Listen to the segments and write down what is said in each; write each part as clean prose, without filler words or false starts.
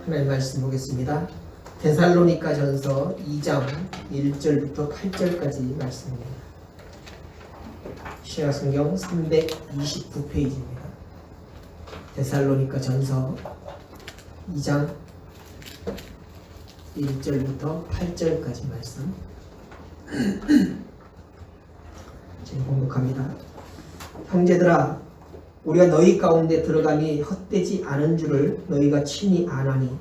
하나님 말씀 보겠습니다. 데살로니가 전서 2장 1절부터 8절까지 말씀입니다. 신약성경 329페이지입니다. 데살로니가 전서 2장 1절부터 8절까지 말씀 지금 공독합니다. 형제들아, 우리가 너희 가운데 들어감이 헛되지 않은 줄을 너희가 친히 아나니,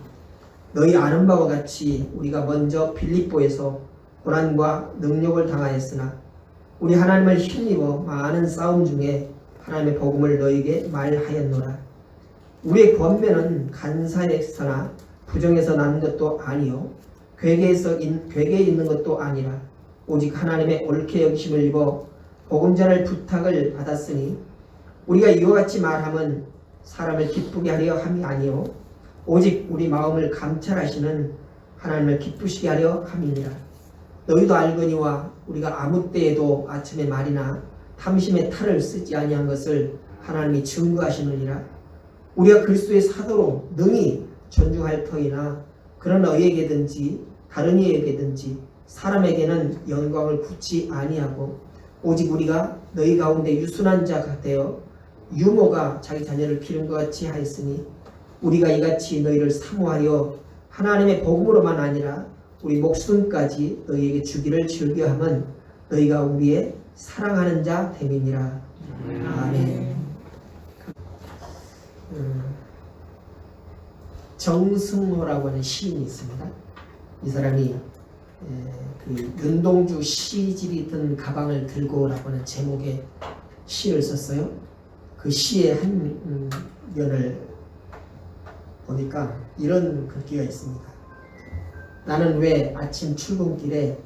너희 아는 바와 같이 우리가 먼저 빌립보에서 고난과 능욕을 당하였으나 우리 하나님을 힘입어 많은 싸움 중에 하나님의 복음을 너희에게 말하였노라. 우리의 권면은 간사에서나 부정에서 나는 것도 아니요 괴계에 있는 것도 아니라 오직 하나님의 옳게 여기심을 입어 복음 전할 부탁을 받았으니, 우리가 이와 같이 말함은 사람을 기쁘게 하려 함이 아니요 오직 우리 마음을 감찰하시는 하나님을 기쁘시게 하려 함이니라. 너희도 알거니와 우리가 아무 때에도 아침에 말이나 탐심의 탈을 쓰지 아니한 것을 하나님이 증거하시느니라. 우리가 그리스도의 사도로 능히 존중할 터이나 그런 너희에게든지 다른 이에게든지 사람에게는 영광을 굳지 아니하고, 오직 우리가 너희 가운데 유순한 자가 되어 유모가 자기 자녀를 기른 것 같이 하였으니, 우리가 이같이 너희를 사모하여 하나님의 복음으로만 아니라 우리 목숨까지 너희에게 주기를 즐겨함은 너희가 우리의 사랑하는 자 됨이니라. 아멘. 정승호라고 하는 시인이 있습니다. 이 사람이 그 윤동주 시집이 든 가방을 들고라고 하는 제목의 시를 썼어요. 그 시의 한 면을 보니까 이런 글귀가 있습니다. 나는 왜 아침 출근길에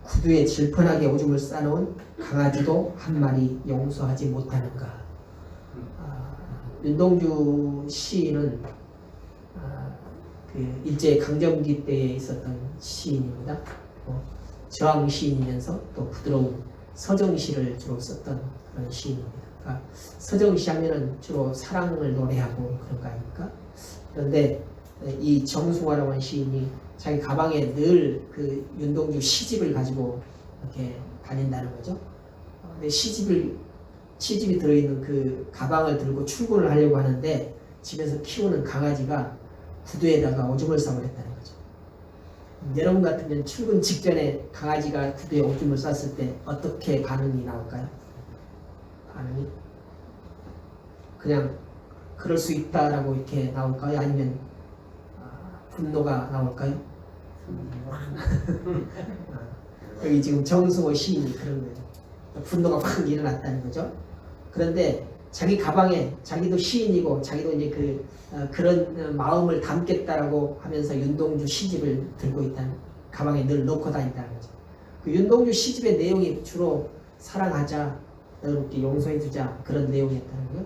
구두에 질펀하게 오줌을 싸놓은 강아지도 한 마리 용서하지 못하는가. 윤동주 시인은 그 일제 강점기 때에 있었던 시인입니다. 저항 시인이면서 또 부드러운 서정시를 주로 썼던 그런 시인입니다. 그러니까 서정시 하면은 주로 사랑을 노래하고 그런 거 아닙니까? 그런데 이 정승화라고 하는 시인이 자기 가방에 늘 그 윤동주 시집을 가지고 이렇게 다닌다는 거죠. 근데 시집이 들어있는 그 가방을 들고 출근을 하려고 하는데 집에서 키우는 강아지가 구두에다가 오줌을 싸버렸다는 거죠. 여러분 같으면 출근 직전에 강아지가 구두에 오줌을 쌌을 때 어떻게 반응이 나올까요? 반응이 그냥 그럴 수 있다라고 이렇게 나올까요? 아니면 분노가 나올까요? 여기 지금 정승호 시인이 그런 거예요. 분노가 확 일어났다는 거죠. 그런데 자기 가방에 자기도 시인이고 자기도 이제 그런 마음을 담겠다라고 하면서 윤동주 시집을 들고 있다는, 가방에 늘 놓고 다닌다는 거죠. 그 윤동주 시집의 내용이 주로 사랑하자, 너롭게 용서해주자 그런 내용이었다는 거예요.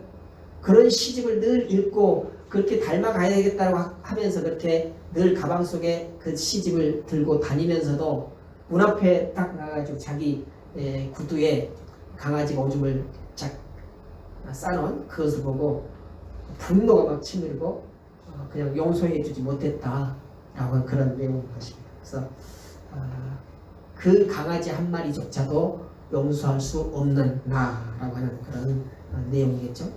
그런 시집을 늘 읽고 그렇게 닮아가야겠다고 하면서 그렇게 늘 가방 속에 그 시집을 들고 다니면서도 문 앞에 딱 나가지고 자기 구두에 강아지가 오줌을 쫙 싸놓은 그것을 보고 분노가 막 치밀고 그냥 용서해주지 못했다라고 그런 내용인 것입니다. 그래서 그 강아지 한 마리조차도 용서할 수 없는 나라고 하는 그런 내용이겠죠.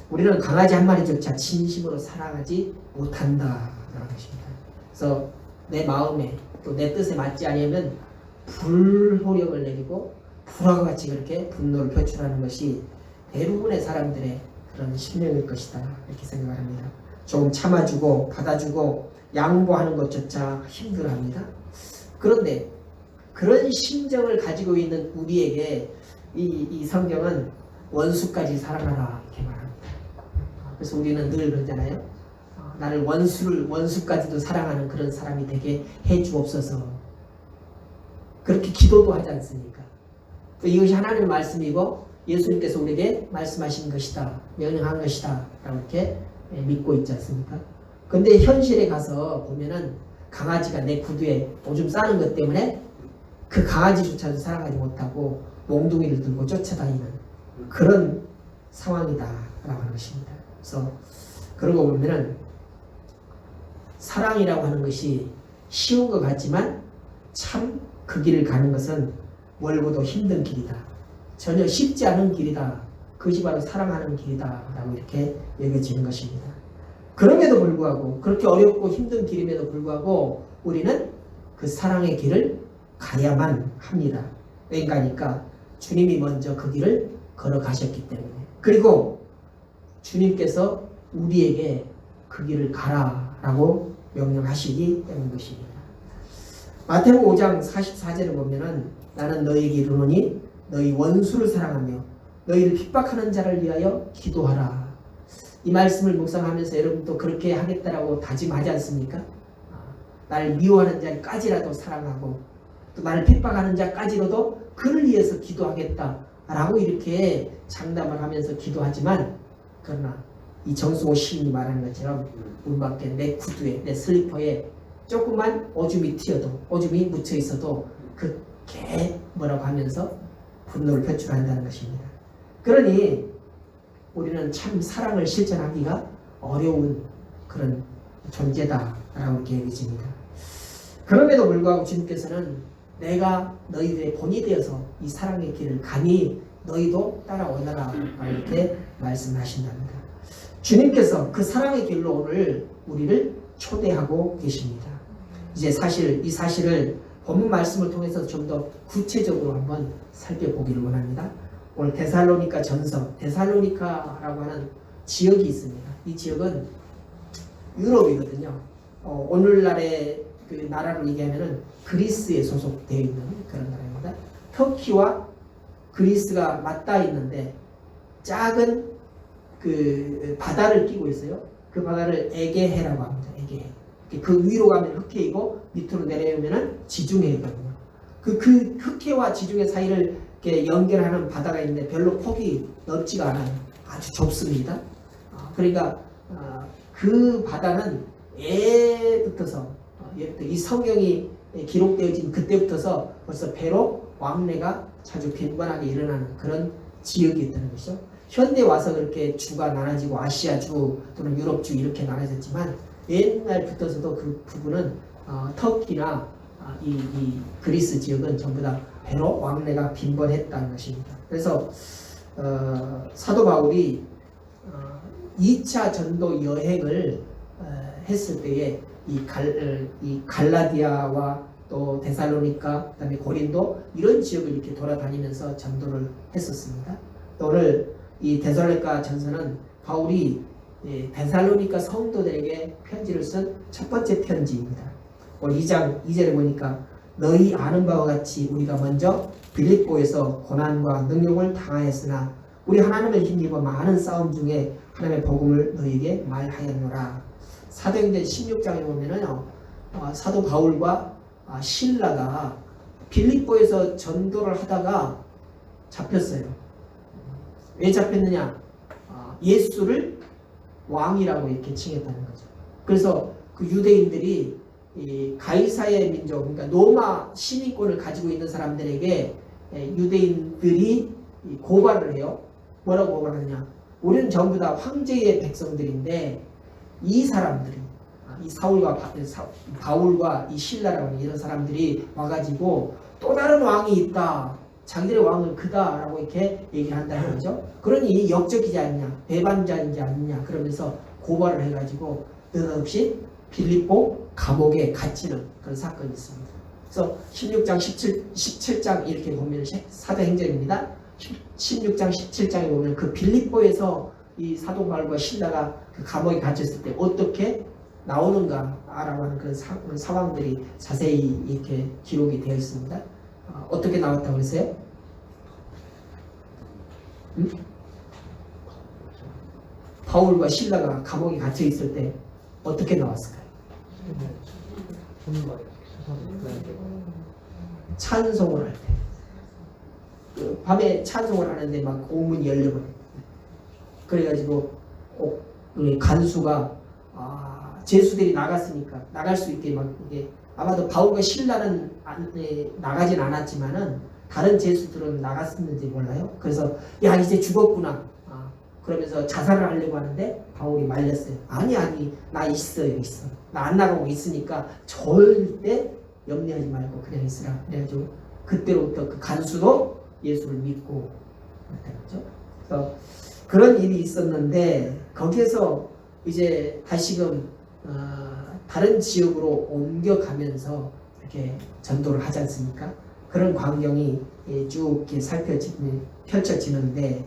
우리는 강아지 한 마리조차 진심으로 사랑하지 못한다라는 것입니다. 그래서 내 마음에 또 내 뜻에 맞지 않으면 불호령을 내리고 불화와 같이 그렇게 분노를 표출하는 것이 대부분의 사람들의 그런 심령일 것이다, 이렇게 생각을 합니다. 조금 참아주고 받아주고 양보하는 것조차 힘들어합니다. 그런데 그런 심정을 가지고 있는 우리에게 이 성경은 원수까지 사랑하라 이렇게 말합니다. 그래서 우리는 늘 그러잖아요. 나를 원수까지도 사랑하는 그런 사람이 되게 해주옵소서. 그렇게 기도도 하지 않습니까? 이것이 하나님의 말씀이고 예수님께서 우리에게 말씀하신 것이다, 명령한 것이다 라고 이렇게 믿고 있지 않습니까? 근데 현실에 가서 보면은 강아지가 내 구두에 오줌 싸는 것 때문에 그 강아지조차도 사랑하지 못하고 몽둥이를 들고 쫓아다니는 그런 상황이다 라고 하는 것입니다. 그래서 그런 거 보면은 사랑이라고 하는 것이 쉬운 것 같지만 참 그 길을 가는 것은 멀고도 힘든 길이다. 전혀 쉽지 않은 길이다. 그것이 바로 사랑하는 길이다. 라고 이렇게 여겨지는 것입니다. 그럼에도 불구하고 그렇게 어렵고 힘든 길임에도 불구하고 우리는 그 사랑의 길을 가야만 합니다. 왜인가니까 주님이 먼저 그 길을 걸어가셨기 때문에. 그리고 주님께서 우리에게 그 길을 가라라고 명령하시기 때문인 것입니다. 마태복음 5장 44절을 보면은 나는 너희에게 이르노니 너희 원수를 사랑하며 너희를 핍박하는 자를 위하여 기도하라. 이 말씀을 묵상하면서 여러분도 그렇게 하겠다라고 다짐하지 않습니까? 나를 미워하는 자까지라도 사랑하고 또 나를 핍박하는 자까지라도 그를 위해서 기도하겠다라고 이렇게 장담을 하면서 기도하지만 그러나 이 정승호 시인이 말하는 것처럼 문 밖에 내 구두에 내 슬리퍼에 조금만 오줌이 튀어도 오줌이 묻혀 있어도 그 개 뭐라고 하면서 분노를 표출한다는 것입니다. 그러니 우리는 참 사랑을 실천하기가 어려운 그런 존재다라고 이렇게 여겨집니다. 그럼에도 불구하고 주님께서는 내가 너희들의 본이 되어서 이 사랑의 길을 가니 너희도 따라오너라 이렇게 말씀하신답니다. 주님께서 그 사랑의 길로 오늘 우리를 초대하고 계십니다. 이제 이 사실을 본문 말씀을 통해서 좀 더 구체적으로 한번 살펴보기를 원합니다. 오늘 데살로니가 전서, 데살로니카라고 하는 지역이 있습니다. 이 지역은 유럽이거든요. 오늘날의 그 나라로 얘기하면은 그리스에 소속되어 있는 그런 나라입니다. 터키와 그리스가 맞닿아 있는데 작은 그 바다를 끼고 있어요. 그 바다를 에게해라고 합니다. 에게해. 그 위로 가면 흑해이고 밑으로 내려오면은 지중해거든요. 그 흑해와 지중해 사이를 이렇게 연결하는 바다가 있는데 별로 폭이 넓지가 않아요. 아주 좁습니다. 그러니까 그 바다는 예부터서 이 성경이 기록되어진 그때부터서 벌써 배로 왕래가 자주 빈번하게 일어나는 그런 지역이 있다는 것이죠. 현대 와서 그렇게 주가 나눠지고 아시아주 또는 유럽주 이렇게 나눠졌지만 옛날부터서도 그 부분은 터키나 이 그리스 지역은 전부 다 배로 왕래가 빈번했다는 것입니다. 그래서 사도 바울이 2차 전도 여행을 했을 때에 이 갈라디아와 또 데살로니카, 그다음에 고린도 이런 지역을 이렇게 돌아다니면서 전도를 했었습니다. 또 오늘 이 데살로니카 전서는 바울이 데살로니카 성도들에게 편지를 쓴 첫 번째 편지입니다. 오늘 2장 2절에 보니까 너희 아는 바와 같이 우리가 먼저 빌립보에서 고난과 능욕을 당하였으나 우리 하나님을 힘입어 많은 싸움 중에 하나님의 복음을 너희에게 말하였노라. 사도행전 16장에 보면은요, 사도 바울과 실라가 빌립보에서 전도를 하다가 잡혔어요. 왜 잡혔느냐? 예수를 왕이라고 이렇게 칭했다는 거죠. 그래서 그 유대인들이 이 가이사의 민족, 그러니까 로마 시민권을 가지고 있는 사람들에게 유대인들이 고발을 해요. 뭐라고 고발하느냐? 우리는 전부 다 황제의 백성들인데 이 사람들이 이 바울과 이 신라라고 하는 이런 사람들이 와가지고 또 다른 왕이 있다. 자기들의 왕은 그다라고 이렇게 얘기를 한다는 거죠. 그러니 역적이지 않냐, 배반자인지 아니냐 그러면서 고발을 해가지고 느닷없이 빌립보 감옥에 갇히는 그런 사건이 있습니다. 그래서 16장, 17장 이렇게 보면 사도행전입니다. 16장, 17장에 보면 그 빌립보에서 이 사도 바울과 신라가 그 감옥에 갇혔을 때 어떻게 나오는가라고 하는 그런 상황들이 자세히 이렇게 기록이 되어 있습니다. 어떻게 나왔다고 그랬어요? 응? 바울과 신라가 감옥에 갇혀 있을 때 어떻게 나왔을까요? 찬송을 할 때. 그 밤에 찬송을 하는데 막 공문이 열려버려요. 그래가지고 간수가 제수들이 나갔으니까 나갈 수 있게 막 이게 아마도 바울과 신라는 나가진 않았지만은 다른 제수들은 나갔었는지 몰라요. 그래서 야 이제 죽었구나. 그러면서 자살을 하려고 하는데 바울이 말렸어요. 아니 나 있어. 나 안 나가고 있으니까 절대 염려하지 말고 그냥 있으라. 그래가지고 그때로부터 그 간수도 예수를 믿고 그랬다는 거죠. 그래서 그런 일이 있었는데 거기에서 이제 다시금 다른 지역으로 옮겨가면서 이렇게 전도를 하지 않습니까? 그런 광경이 쭉 이렇게 펼쳐지는데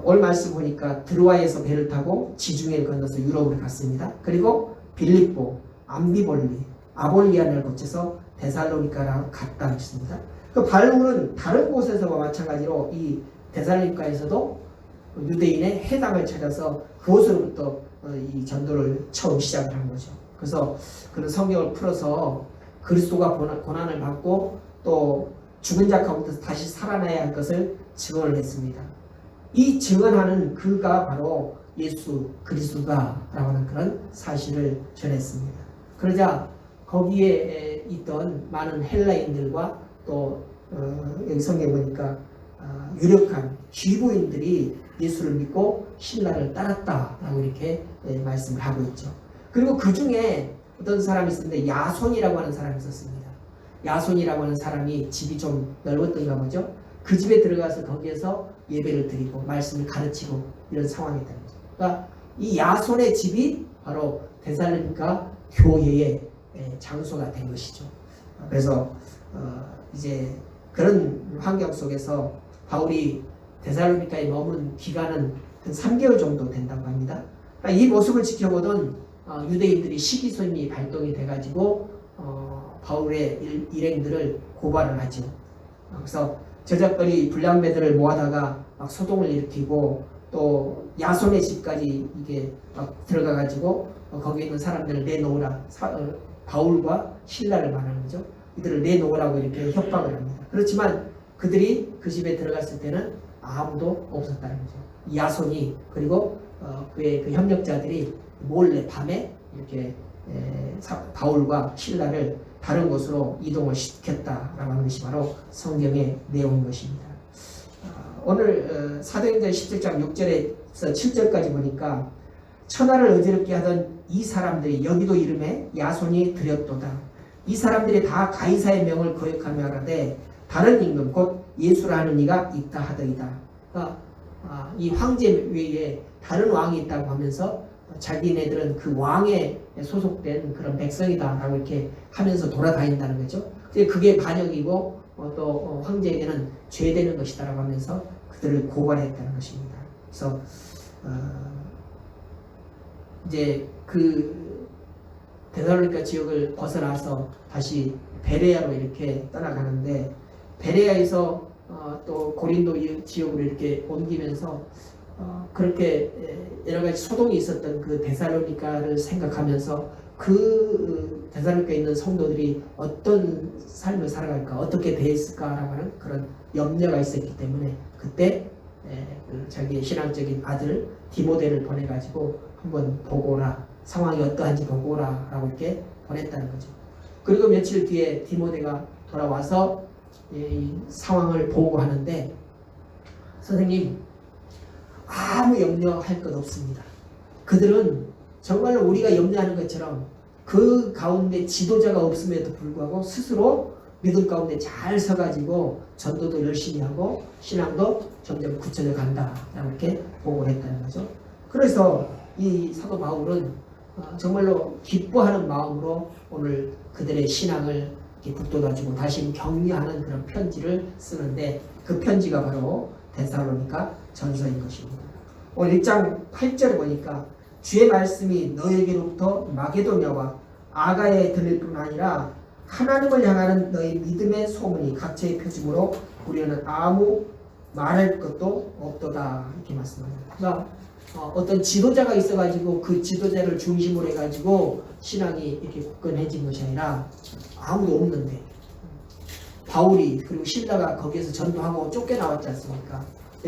오늘 말씀 보니까 드로아에서 배를 타고 지중해를 건너서 유럽으로 갔습니다. 그리고 빌립보, 암비볼리, 아볼리안을 거쳐서 데살로니카로 갔다 했습니다. 그 바울은 다른 곳에서와 마찬가지로 이 데살로니카에서도 유대인의 회당을 찾아서 그곳으로부터 이 전도를 처음 시작을 한 거죠. 그래서 그런 성경을 풀어서 그리스도가 고난을 받고 또 죽은 자 가운데서 다시 살아나야 할 것을 증언을 했습니다. 이 증언하는 그가 바로 예수 그리스도다라고 하는 그런 사실을 전했습니다. 그러자 거기에 있던 많은 헬라인들과 또 여기 성경에 보니까 유력한 귀부인들이 예수를 믿고 신라를 따랐다라고 이렇게 말씀을 하고 있죠. 그리고 그 중에 어떤 사람이 있었는데 야손이라고 하는 사람이 있었습니다. 야손이라고 하는 사람이 집이 좀 넓었던가 보죠. 그 집에 들어가서 거기에서 예배를 드리고 말씀을 가르치고 이런 상황이 있다는 거죠. 그러니까 이 야손의 집이 바로 데살로니가 교회의 장소가 된 것이죠. 그래서 이제 그런 환경 속에서 바울이 데살로니카에 머무른 기간은 한 3개월 정도 된다고 합니다. 그러니까 이 모습을 지켜보던 유대인들이 시기손이 발동이 돼가지고 바울의 일행들을 고발을 하죠. 그래서 저작거리 불량배들을 모아다가 막 소동을 일으키고 또 야손의 집까지 이게 막 들어가가지고 거기에 있는 사람들을 내놓으라. 바울과 신라를 말하는 거죠. 이들을 내놓으라고 이렇게 협박을 합니다. 그렇지만 그들이 그 집에 들어갔을 때는 아무도 없었다는 거죠. 야손이 그리고 그의 그 협력자들이 몰래 밤에 이렇게 바울과 신라를 다른 곳으로 이동을 시켰다라고 하는 것이 바로 성경의 내용인 것입니다. 오늘 사도행전 17장 6절에서 7절까지 보니까 천하를 어지럽게 하던 이 사람들이 여기도 이름에 야손이 들였도다. 이 사람들이 다 가이사의 명을 거역하며 하라되 다른 임금 곧 예수라 하는 이가 있다 하더이다. 그러니까 이 황제 외에 다른 왕이 있다고 하면서 자기네들은 그 왕에 소속된 그런 백성이다라고 이렇게 하면서 돌아다닌다는 거죠. 그게 반역이고 또 황제에게는 죄되는 것이다라고 하면서 그들을 고발했다는 것입니다. 그래서 이제 그 데살로니가 지역을 벗어나서 다시 베레아로 이렇게 떠나가는데 베레아에서 또 고린도 지역으로 이렇게 옮기면서 그렇게 여러 가지 소동이 있었던 그 데살로니가를 생각하면서 그 데살로니가에 있는 성도들이 어떤 삶을 살아갈까, 어떻게 대했을까라고 하는 그런 염려가 있었기 때문에 그때 자기의 신앙적인 아들 디모데를 보내가지고 한번 보고 오라, 상황이 어떠한지 보고 오라라고 이렇게 보냈다는 거죠. 그리고 며칠 뒤에 디모데가 돌아와서 이 상황을 보고하는데 선생님 아무 염려할 것 없습니다. 그들은 정말로 우리가 염려하는 것처럼 그 가운데 지도자가 없음에도 불구하고 스스로 믿음 가운데 잘 서가지고 전도도 열심히 하고 신앙도 점점 굳혀져 간다 이렇게 보고를 했다는 거죠. 그래서 이 사도 바울은 정말로 기뻐하는 마음으로 오늘 그들의 신앙을 북돋아주고 다시 격려하는 그런 편지를 쓰는데 그 편지가 바로 데살로니가 전서인 것입니다. 오늘 1장 8절에 보니까 주의 말씀이 너에게로부터 마게도냐와 아가야에 들릴 뿐 아니라 하나님을 향하는 너희 믿음의 소문이 각처에 펴짐으로 우리는 아무 말할 것도 없도다 이렇게 말씀합니다. 그러니까 어떤 지도자가 있어가지고 그 지도자를 중심으로 해가지고 신앙이 이렇게 굳건해진 것이 아니라 아무도 없는데 바울이 그리고 신라가 거기에서 전도하고 쫓겨나왔지 않습니까?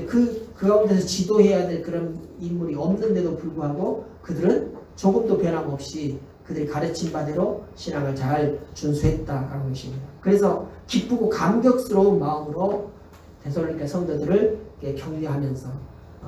그 가운데서 지도해야 될 그런 인물이 없는데도 불구하고 그들은 조금도 변함없이 그들이 가르친 바대로 신앙을 잘 준수했다라는 것입니다. 그래서 기쁘고 감격스러운 마음으로 데살로니가 성도들을 격려하면서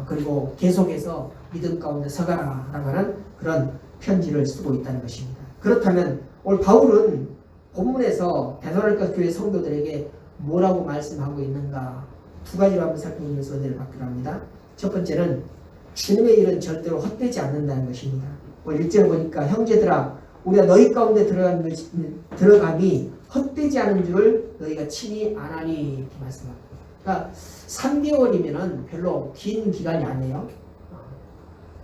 그리고 계속해서 믿음 가운데 서가라 라고 하는 그런 편지를 쓰고 있다는 것입니다. 그렇다면 오늘 바울은 본문에서 데살로니가 교회 성도들에게 뭐라고 말씀하고 있는가, 두 가지로 한번 살펴보면서 은혜를 받기로 합니다. 첫 번째는 주님의 일은 절대로 헛되지 않는다는 것입니다. 오늘 1절 보니까 형제들아 우리가 너희 가운데 들어감이 헛되지 않은 줄을 너희가 친히 아나니 이렇게 말씀합니다. 그러니까 3개월이면은 별로 긴 기간이 아니에요.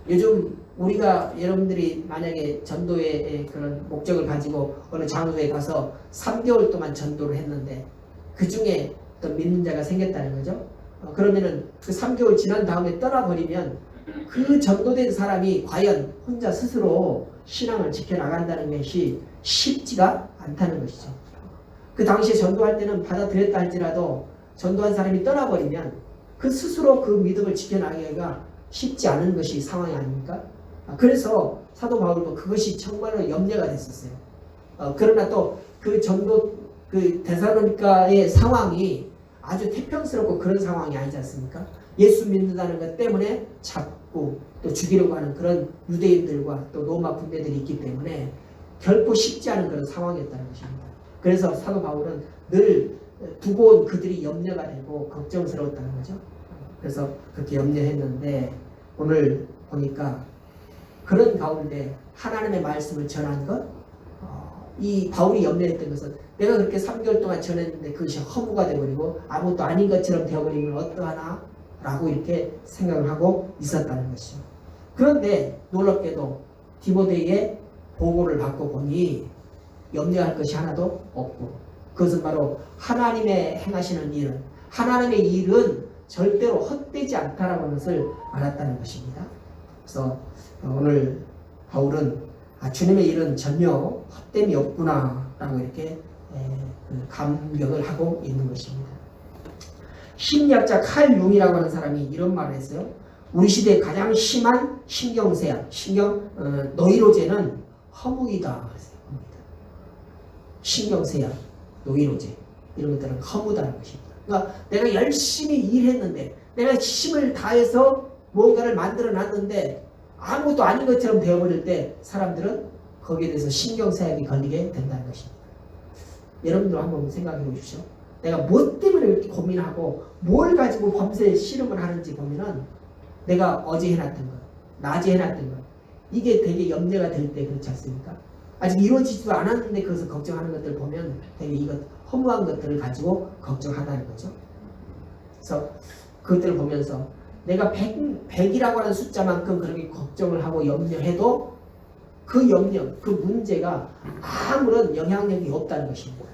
요즘 우리가 여러분들이 만약에 전도의 그런 목적을 가지고 어느 장소에 가서 3개월 동안 전도를 했는데 그 중에 어떤 믿는 자가 생겼다는 거죠. 그러면은 그 3개월 지난 다음에 떠나버리면 그 전도된 사람이 과연 혼자 스스로 신앙을 지켜나간다는 것이 쉽지가 않다는 것이죠. 그 당시에 전도할 때는 받아들였다 할지라도 전도한 사람이 떠나버리면 그 스스로 그 믿음을 지켜나가기가 쉽지 않은 것이 상황이 아닙니까? 그래서 사도 바울도 그것이 정말로 염려가 됐었어요. 그러나 또 그 전도 그 데살로니가의 상황이 아주 태평스럽고 그런 상황이 아니지 않습니까? 예수 믿는다는 것 때문에 잡고 또 죽이려고 하는 그런 유대인들과 또 로마 군대들이 있기 때문에 결코 쉽지 않은 그런 상황이었다는 것입니다. 그래서 사도 바울은 늘 두고 온 그들이 염려가 되고 걱정스러웠다는 거죠. 그래서 그렇게 염려했는데 오늘 보니까 그런 가운데 하나님의 말씀을 전한 것, 이 바울이 염려했던 것은 내가 그렇게 3개월 동안 전했는데 그것이 허무가 되어버리고 아무것도 아닌 것처럼 되어버리면 어떠하나 라고 이렇게 생각을 하고 있었다는 것이죠. 그런데 놀랍게도 디모데의 보고를 받고 보니 염려할 것이 하나도 없고, 그것은 바로 하나님의 행하시는 일은, 하나님의 일은 절대로 헛되지 않다라는 것을 알았다는 것입니다. 그래서 오늘 바울은 주님의 일은 전혀 헛됨이 없구나 라고 이렇게 감격을 하고 있는 것입니다. 심리학자 칼 융이라고 하는 사람이 이런 말을 했어요. 우리 시대에 가장 심한 신경쇠약, 노이로제는 허무이다. 신경쇠약, 노이로제 이런 것들은 허무다는 것입니다. 그러니까 내가 열심히 일했는데, 내가 힘을 다해서 뭔가를 만들어 놨는데 아무것도 아닌 것처럼 되어버릴 때 사람들은 거기에 대해서 신경쇠약이 걸리게 된다는 것입니다. 여러분들 한번 생각해 보십시오. 내가 뭐 때문에 이렇게 고민하고 뭘 가지고 밤새 씨름을 하는지 보면은 내가 어제 해놨던 것, 낮에 해놨던 것, 이게 되게 염려가 될 때 그렇지 않습니까? 아직 이루어지지도 않았는데 그것을 걱정하는 것들 보면 되게 이것 허무한 것들을 가지고 걱정하다는 거죠. 그래서 그것들을 보면서 내가 100이라고 하는 숫자만큼 그렇게 걱정을 하고 염려해도 그 염려, 그 문제가 아무런 영향력이 없다는 것입니다.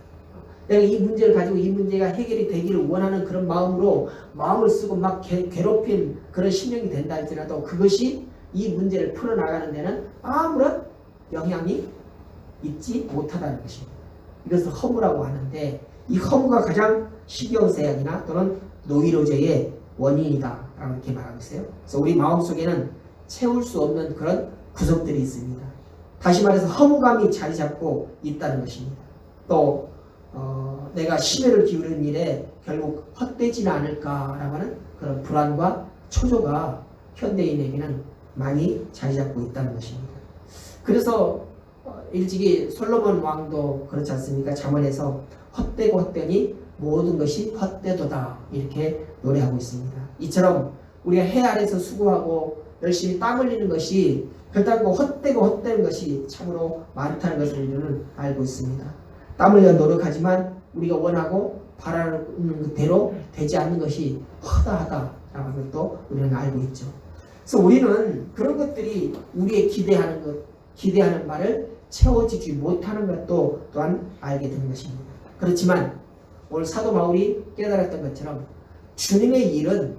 내가 이 문제를 가지고 이 문제가 해결이 되기를 원하는 그런 마음으로 마음을 쓰고 막 괴롭힌 그런 심령이 된다 할지라도 그것이 이 문제를 풀어나가는 데는 아무런 영향이 있지 못하다는 것입니다. 이것을 허무라고 하는데, 이 허무가 가장 신경쇠약이나 또는 노이로제의 원인이다 라고 이렇게 말하고 있어요. 그래서 우리 마음속에는 채울 수 없는 그런 구석들이 있습니다. 다시 말해서 허무감이 자리 잡고 있다는 것입니다. 또 내가 심혈을 기울이는 일에 결국 헛되지는 않을까라고 하는 그런 불안과 초조가 현대인에게는 많이 자리 잡고 있다는 것입니다. 그래서 일찍이 솔로몬 왕도 그렇지 않습니까? 잠언에서 헛되고 헛되니 모든 것이 헛되도다 이렇게 노래하고 있습니다. 이처럼 우리가 해 아래서 수고하고 열심히 땀 흘리는 것이 결단코 헛되고 헛되는 것이 참으로 많다는 것을 우리는 알고 있습니다. 땀 흘려 노력하지만 우리가 원하고 바라는 그대로 되지 않는 것이 허다하다라는 것도 우리는 알고 있죠. 그래서 우리는 그런 것들이 우리의 기대하는 바를 채워지지 못하는 것도 또한 알게 되는 것입니다. 그렇지만 오늘 사도 바울이 깨달았던 것처럼 주님의 일은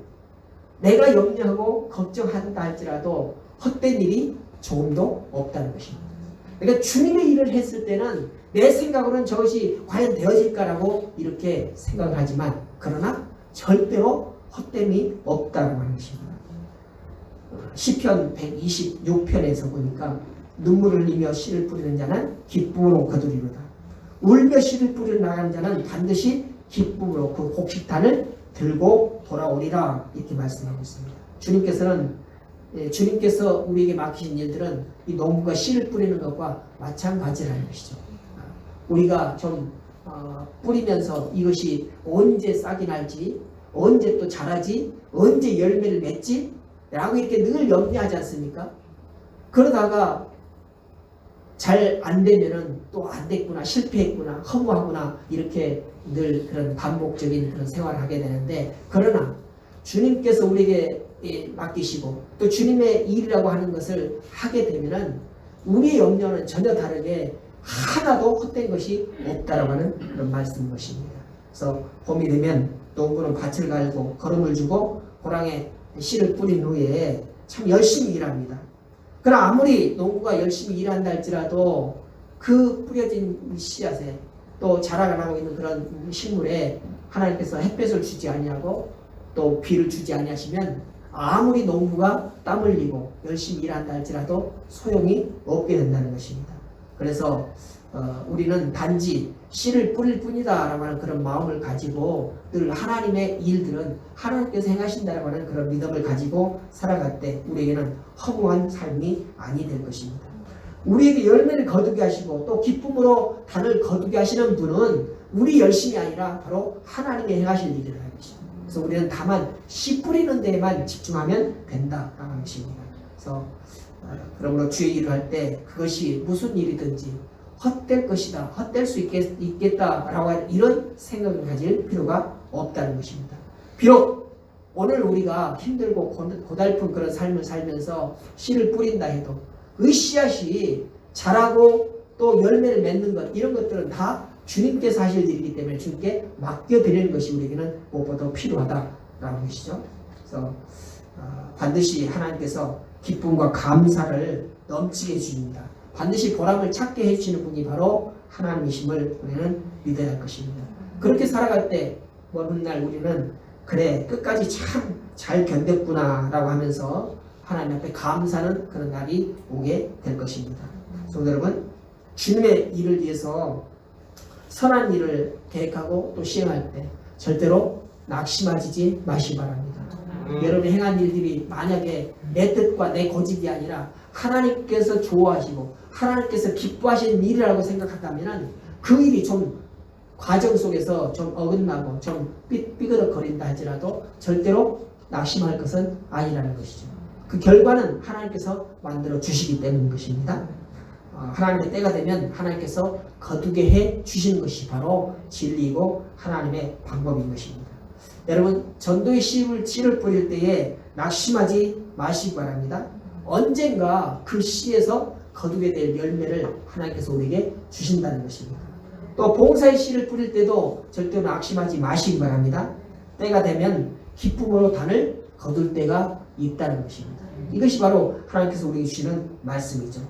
내가 염려하고 걱정한다 할지라도 헛된 일이 조금도 없다는 것입니다. 그러니까 주님의 일을 했을 때는 내 생각으로는 저것이 과연 되어질까라고 이렇게 생각을 하지만, 그러나 절대로 헛됨이 없다고 하는 것입니다. 시편 126편에서 보니까 눈물을 흘리며 씨를 뿌리는 자는 기쁨으로 거두리로다. 울며 씨를 뿌리러 나가는 자는 반드시 기쁨으로 그 곡식탄을 들고 돌아오리라 이렇게 말씀하고 있습니다. 주님께서 우리에게 맡기신 일들은 이 농부가 씨를 뿌리는 것과 마찬가지라는 것이죠. 우리가 좀 뿌리면서 이것이 언제 싹이 날지, 언제 또 자라지, 언제 열매를 맺지 라고 이렇게 늘 염려하지 않습니까? 그러다가 잘 안 되면은 또 안 됐구나, 실패했구나, 허무하구나 이렇게 늘 그런 반복적인 그런 생활을 하게 되는데, 그러나 주님께서 우리에게 맡기시고 또 주님의 일이라고 하는 것을 하게 되면은 우리의 염려는 전혀 다르게 하나도 헛된 것이 없다라고 하는 그런 말씀인 것입니다. 그래서 봄이 되면 농부는 밭을 갈고 거름을 주고 호랑에 씨를 뿌린 후에 참 열심히 일합니다. 그러나 아무리 농부가 열심히 일한다 할지라도 그 뿌려진 씨앗에 또 자라나고 있는 그런 식물에 하나님께서 햇볕을 주지 아니하고 또 비를 주지 아니하시면 아무리 농부가 땀 흘리고 열심히 일한다 할지라도 소용이 없게 된다는 것입니다. 그래서 우리는 단지 씨를 뿌릴 뿐이다 라고 하는 그런 마음을 가지고 늘 하나님의 일들은 하나님께서 행하신다라고 하는 그런 믿음을 가지고 살아갈 때 우리에게는 허무한 삶이 아니 될 것입니다. 우리에게 열매를 거두게 하시고 또 기쁨으로 단을 거두게 하시는 분은 우리 열심이 아니라 바로 하나님이 행하실 일이라는 것입니다. 그래서 우리는 다만 씨 뿌리는 데에만 집중하면 된다라고 하는 것입니다. 그래서 그러므로 주의 일을 할 때 그것이 무슨 일이든지 헛될 것이다, 헛될 수 있겠다라고 하는 이런 생각을 가질 필요가 없다는 것입니다. 비록 오늘 우리가 힘들고 고달픈 그런 삶을 살면서 씨를 뿌린다 해도 그 씨앗이 자라고 또 열매를 맺는 것, 이런 것들은 다 주님께서 하실 일이기 때문에 주님께 맡겨드리는 것이 우리에게는 무엇보다 필요하다라는 것이죠. 그래서 반드시 하나님께서 기쁨과 감사를 넘치게 해주십니다. 반드시 보람을 찾게 해주시는 분이 바로 하나님이심을 우리는 믿어야 할 것입니다. 그렇게 살아갈 때 어느 날 우리는 그래 끝까지 참 잘 견뎠구나 라고 하면서 하나님 앞에 감사하는 그런 날이 오게 될 것입니다. 성도 여러분, 주님의 일을 위해서 선한 일을 계획하고 또 시행할 때 절대로 낙심하지 마시기 바랍니다. 여러분이 행한 일들이 만약에 내 뜻과 내 고집이 아니라 하나님께서 좋아하시고 하나님께서 기뻐하시는 일이라고 생각한다면 그 일이 좀 과정 속에서 좀 어긋나고 좀 삐그덕거린다 할지라도 절대로 낙심할 것은 아니라는 것이죠. 그 결과는 하나님께서 만들어 주시기 때문인 것입니다. 하나님의 때가 되면 하나님께서 거두게 해 주시는 것이 바로 진리이고 하나님의 방법인 것입니다. 여러분, 전도의 씨를 뿌릴 때에 낙심하지 마시기 바랍니다. 언젠가 그 씨에서 거두게 될 열매를 하나님께서 우리에게 주신다는 것입니다. 또 봉사의 씨를 뿌릴 때도 절대로 낙심하지 마시기 바랍니다. 때가 되면 기쁨으로 단을 거둘 때가 있다는 것입니다. 이것이 바로 하나님께서 우리에게 주시는 말씀이죠.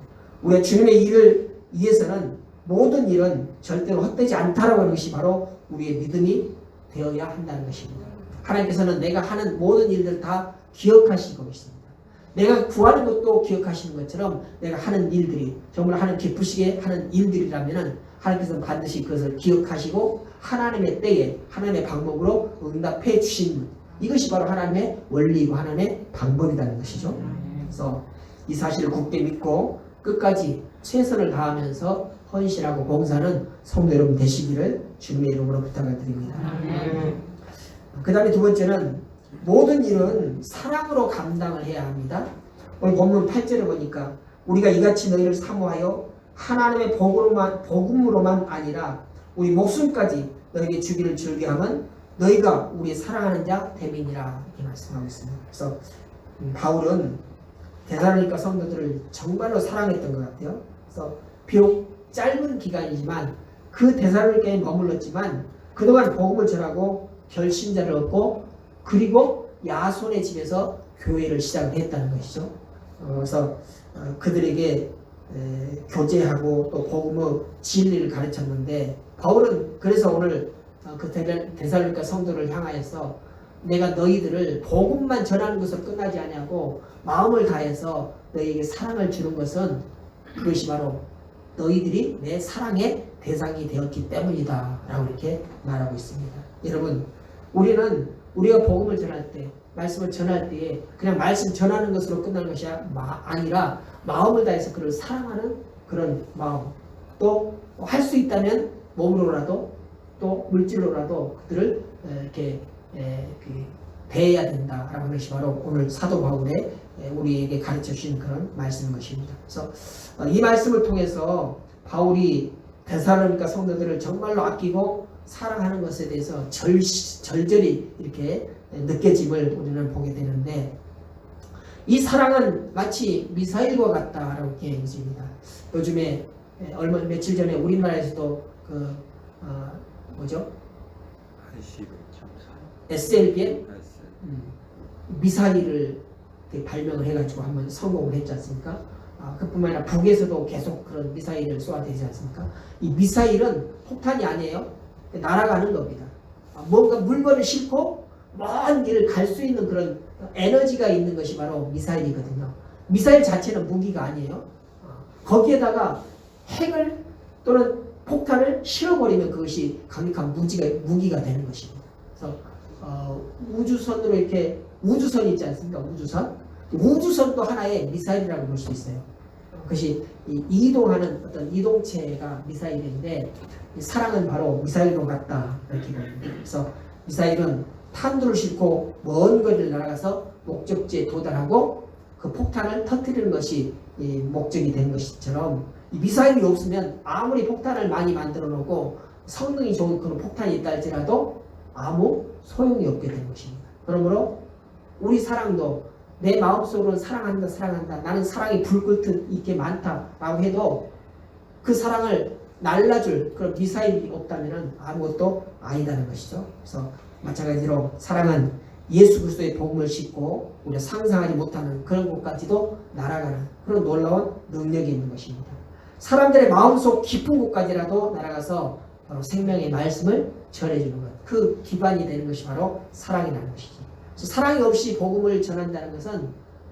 우리가 주님의 일을 위해서는 모든 일은 절대로 헛되지 않다라고 하는 것이 바로 우리의 믿음이 되어야 한다는 것입니다. 하나님께서는 내가 하는 모든 일들 다 기억하시고 있습니다. 내가 구하는 것도 기억하시는 것처럼 내가 하는 일들이 정말 하나님 기쁘시게 하는 일들이라면 하나님께서는 반드시 그것을 기억하시고 하나님의 때에 하나님의 방법으로 응답해 주신 것, 이것이 바로 하나님의 원리이고 하나님의 방법이라는 것이죠. 그래서 이 사실을 굳게 믿고 끝까지 최선을 다하면서 헌신하고 봉사는 성도 여러분 되시기를 주님의 이름으로 부탁을 드립니다. 그 다음에 두 번째는 모든 일은 사랑으로 감당을 해야 합니다. 오늘 본문 8절을 보니까 우리가 이같이 너희를 사모하여 하나님의 복음으로만 아니라 우리 목숨까지 너희에게 주기를 즐겨함은 너희가 우리 사랑하는 자 됨이니라 이렇게 말씀하고 있습니다. 그래서 바울은 데살로니가 성도들을 정말로 사랑했던 것 같아요. 그래서 비록 짧은 기간이지만 그 데살로니가에 머물렀지만 그동안 복음을 전하고 결신자를 얻고 그리고 야손의 집에서 교회를 시작했다는 것이죠. 그래서 그들에게 교제하고 또 복음의 진리를 가르쳤는데 바울은 그래서 오늘 그 데살로니가 성도를 향하여서 내가 너희들을 복음만 전하는 것으로 끝나지 아니하고 마음을 다해서 너희에게 사랑을 주는 것은 그것이 바로 너희들이 내 사랑의 대상이 되었기 때문이다 라고 이렇게 말하고 있습니다. 여러분, 우리가 복음을 전할 때 말씀을 전할 때에 그냥 말씀 전하는 것으로 끝나는 것이 아니라 마음을 다해서 그를 사랑하는 그런 마음, 또 할 수 있다면 몸으로라도 또 물질로라도 그들을 이렇게 대해야 된다라고 하는 것이 바로 오늘 사도 바울의 우리에게 가르쳐 주신 그런 말씀인 것입니다. 그래서 이 말씀을 통해서 바울이 데살로니가 성도들을 정말로 아끼고 사랑하는 것에 대해서 절절히 이렇게 느껴짐을 우리는 보게 되는데, 이 사랑은 마치 미사일과 같다라고 얘기합니다. 요즘에 며칠 전에 우리나라에서도 뭐죠? SLBM 미사일을 발명을 해가지고 한번 성공을 했지 않습니까? 그뿐만 아니라 북에서도 계속 그런 미사일을 쏘아대지 않습니까? 이 미사일은 폭탄이 아니에요. 날아가는 겁니다. 뭔가 물건을 싣고 먼 길을 갈 수 있는 그런 에너지가 있는 것이 바로 미사일이거든요. 미사일 자체는 무기가 아니에요. 거기에다가 핵을 또는 폭탄을 실어버리면 그것이 강력한 무기가 되는 것입니다. 그래서 우주선으로 이렇게 우주선이 있지 않습니까? 우주선도 하나의 미사일이라고 볼 수 있어요. 그것이 이동하는 어떤 이동체가 미사일인데, 사랑은 바로 미사일과 같다 이렇게 봅니다. 그래서 미사일은 탄두를 싣고 먼 거리를 날아가서 목적지에 도달하고 그 폭탄을 터뜨리는 것이 목적이 된 것처럼, 이 미사일이 없으면 아무리 폭탄을 많이 만들어 놓고 성능이 좋은 그런 폭탄이 있다 할지라도 아무 소용이 없게 된 것입니다. 그러므로 우리 사랑도 내 마음속으로는 사랑한다. 나는 사랑이 불꽃 있게 많다라고 해도 그 사랑을 날라줄 그런 미사일이 없다면 아무것도 아니다는 것이죠. 그래서 마찬가지로 사랑은 예수 그리스도의 복음을 싣고 우리가 상상하지 못하는 그런 곳까지도 날아가는 그런 놀라운 능력이 있는 것입니다. 사람들의 마음속 깊은 곳까지라도 날아가서 바로 생명의 말씀을 전해주는 것, 그 기반이 되는 것이 바로 사랑이라는 것이죠. 사랑이 없이 복음을 전한다는 것은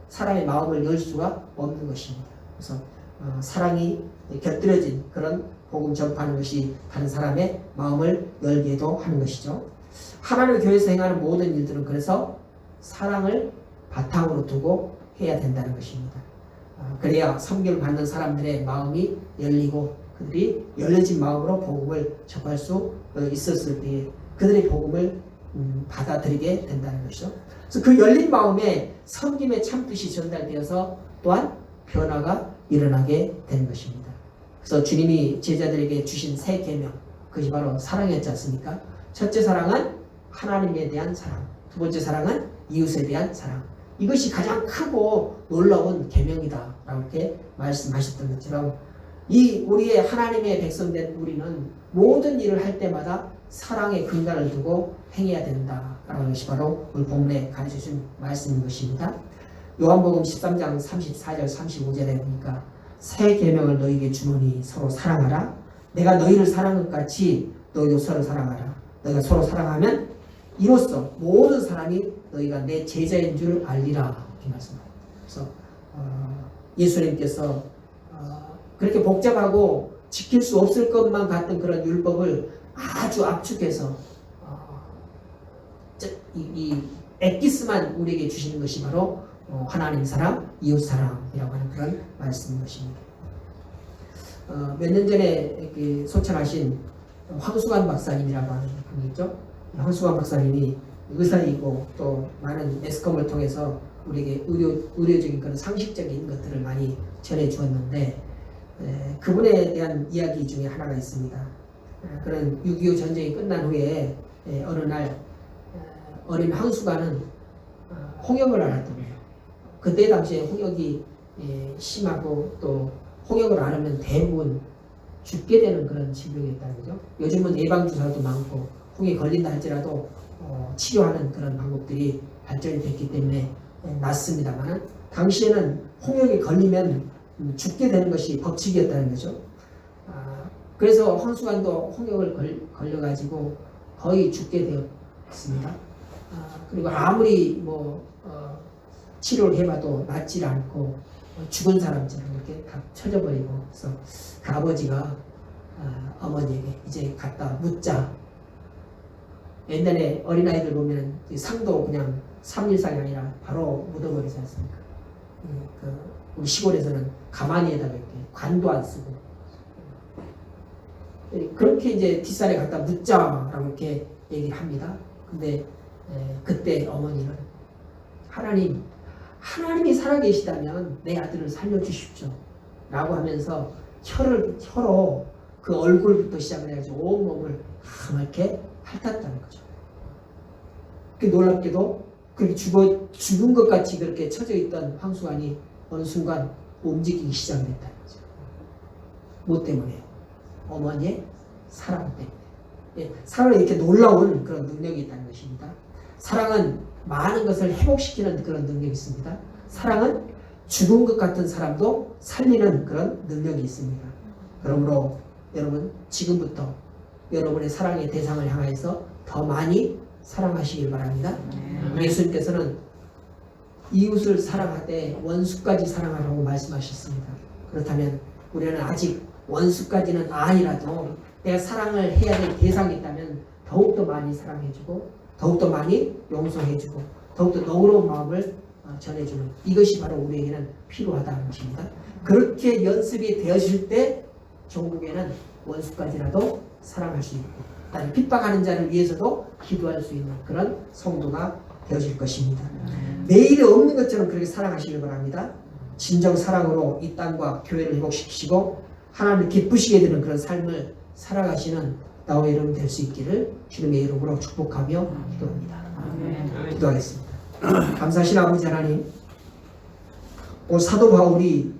사람의 마음을 열 수가 없는 것입니다. 그래서 사랑이 곁들여진 그런 복음 전파하는 것이 다른 사람의 마음을 열게도 하는 것이죠. 하나님의 교회에서 행하는 모든 일들은 그래서 사랑을 바탕으로 두고 해야 된다는 것입니다. 그래야 섬김을 받는 사람들의 마음이 열리고 그들이 열려진 마음으로 복음을 접할 수 있었을 때 그들의 복음을 받아들이게 된다는 것이죠. 그래서 그 열린 마음에 섬김의 참뜻이 전달되어서 또한 변화가 일어나게 되는 것입니다. 그래서 주님이 제자들에게 주신 세 계명, 그것이 바로 사랑이었지 않습니까? 첫째 사랑은 하나님에 대한 사랑, 두 번째 사랑은 이웃에 대한 사랑. 이것이 가장 크고 놀라운 계명이다 라고 이렇게 말씀하셨던 것처럼, 이 우리의 하나님의 백성된 우리는 모든 일을 할 때마다 사랑의 근간을 두고 행해야 된다라는 것이 바로 오늘 본문에 가르쳐준 말씀인 것입니다. 요한복음 13장 34절 35절에 보니까 새 계명을 너희에게 주노니 서로 사랑하라. 내가 너희를 사랑한 것 같이 너희도 서로 사랑하라. 너희가 서로 사랑하면 이로써 모든 사람이 너희가 내 제자인 줄 알리라 이렇게 말씀합니다. 그래서 예수님께서 그렇게 복잡하고 지킬 수 없을 것만 같은 그런 율법을 아주 압축해서 이 엑기스만 우리에게 주시는 것이 바로 하나님 사랑, 이웃 사랑이라고 하는 그런 말씀인 것입니다. 몇 년 전에 소천하신 황수관 박사님이라고 하는 분이 있죠. 황수관 박사님이 의사이고 또 많은 매스컴을 통해서 우리에게 의료적인 그런 상식적인 것들을 많이 전해 주었는데, 그분에 대한 이야기 중에 하나가 있습니다. 그런 6.25 전쟁이 끝난 후에 어느 날 어린 황수관은 홍역을 앓았던 거예요. 그때 당시에 홍역이 심하고 또 홍역을 앓으면 대부분 죽게 되는 그런 질병이었다는 거죠. 요즘은 예방주사도 많고 홍역이 걸린다 할지라도 치료하는 그런 방법들이 발전이 됐기 때문에 낫습니다만, 당시에는 홍역이 걸리면 죽게 되는 것이 법칙이었다는 거죠. 그래서 황수관도 홍역을 걸려가지고 거의 죽게 되었습니다. 그리고 아무리 치료를 해봐도 낫질 않고 죽은 사람처럼 이렇게 다 쳐져버리고, 그래서 그 아버지가 어머니에게 이제 갖다 묻자. 옛날에 어린아이들 보면 상도 그냥 3일상이 아니라 바로 묻어버리지 않습니까? 우리 시골에서는 가마니에다가 이렇게 관도 안 쓰고 그렇게 이제 뒷산에 갖다 묻자라고 이렇게 얘기를 합니다. 근데 그때 어머니는 하나님이 살아계시다면 내 아들을 살려주십시오 라고 하면서 혀로 그 얼굴부터 시작을 해가지고 온몸을 이렇게 핥았다는 거죠. 그 놀랍게도 그렇게 죽은 것 같이 그렇게 처져 있던 황수관이 어느 순간 움직이기 시작을 했다는 거죠. 뭐 때문에요? 어머니의 사랑 때문에. 사랑은 이렇게 놀라운 그런 능력이 있다는 것입니다. 사랑은 많은 것을 회복시키는 그런 능력이 있습니다. 사랑은 죽은 것 같은 사람도 살리는 그런 능력이 있습니다. 그러므로 여러분 지금부터 여러분의 사랑의 대상을 향해서 더 많이 사랑하시길 바랍니다. 예수님께서는 이웃을 사랑하되 원수까지 사랑하라고 말씀하셨습니다. 그렇다면 우리는 아직 원수까지는 아니라도 내가 사랑을 해야 될 대상이 있다면 더욱더 많이 사랑해주고 더욱더 많이 용서해주고 더욱더 너그러운 마음을 전해주는 이것이 바로 우리에게는 필요하다는 것입니다. 그렇게 연습이 되어질 때 종국에는 원수까지라도 사랑할 수 있고 나를 핍박하는 자를 위해서도 기도할 수 있는 그런 성도가 되어질 것입니다. 내일이 없는 것처럼 그렇게 사랑하시길 바랍니다. 진정 사랑으로 이 땅과 교회를 회복시키시고 하나님을 기쁘시게 되는 그런 삶을 살아가시는 나와 여러분 될 수 있기를 주님의 이름으로 축복하며 기도합니다. 기도하겠습니다. 감사하신 아버지 하나님, 오늘 사도 바울이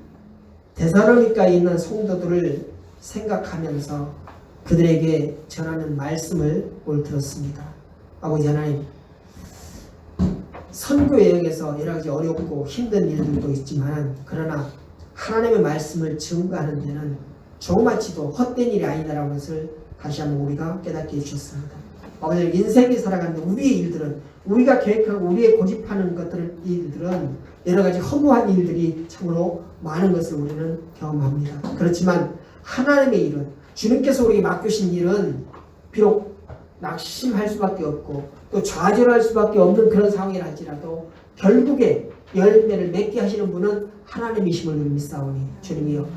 데살로니가에 있는 성도들을 생각하면서 그들에게 전하는 말씀을 오늘 들었습니다. 아버지 하나님, 선교 여행에서 여러 가지 어렵고 힘든 일들도 있지만 그러나 하나님의 말씀을 증거하는 데는 조금만치도 헛된 일이 아니다라는 것을 다시 한번 우리가 깨닫게 해주셨습니다. 아버지, 인생이 살아가는 우리의 일들은 우리가 계획하고 우리의 고집하는 일들은 여러 가지 허무한 일들이 참으로 많은 것을 우리는 경험합니다. 그렇지만 하나님의 일은 주님께서 우리에게 맡기신 일은 비록 낙심할 수밖에 없고 또 좌절할 수밖에 없는 그런 상황이라 할지라도 결국에 열매를 맺게 하시는 분은 하나님이심을 믿사오니 주님이여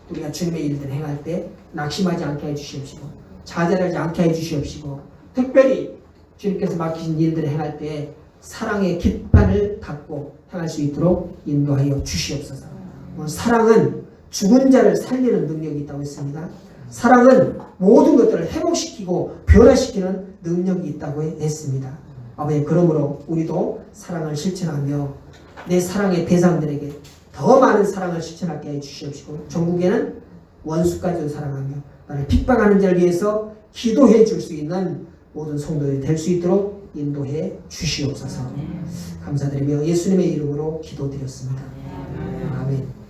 우리가 주님의 일들을 행할 때 낙심하지 않게 해주시옵시고 좌절하지 않게 해주시옵시고 특별히 주님께서 맡기신 일들을 행할 때 사랑의 깃발을 닫고 행할 수 있도록 인도하여 주시옵소서. 사랑은 죽은 자를 살리는 능력이 있다고 했습니다. 사랑은 모든 것들을 회복시키고 변화시키는 능력이 있다고 했습니다. 아버지, 그러므로 우리도 사랑을 실천하며 내 사랑의 대상들에게 더 많은 사랑을 실천하게 해 주시옵시고 전국에는 원수까지도 사랑하며 나를 핍박하는 자를 위해서 기도해 줄 수 있는 모든 성도들이 될 수 있도록 인도해 주시옵소서. 감사드리며 예수님의 이름으로 기도드렸습니다. 아멘.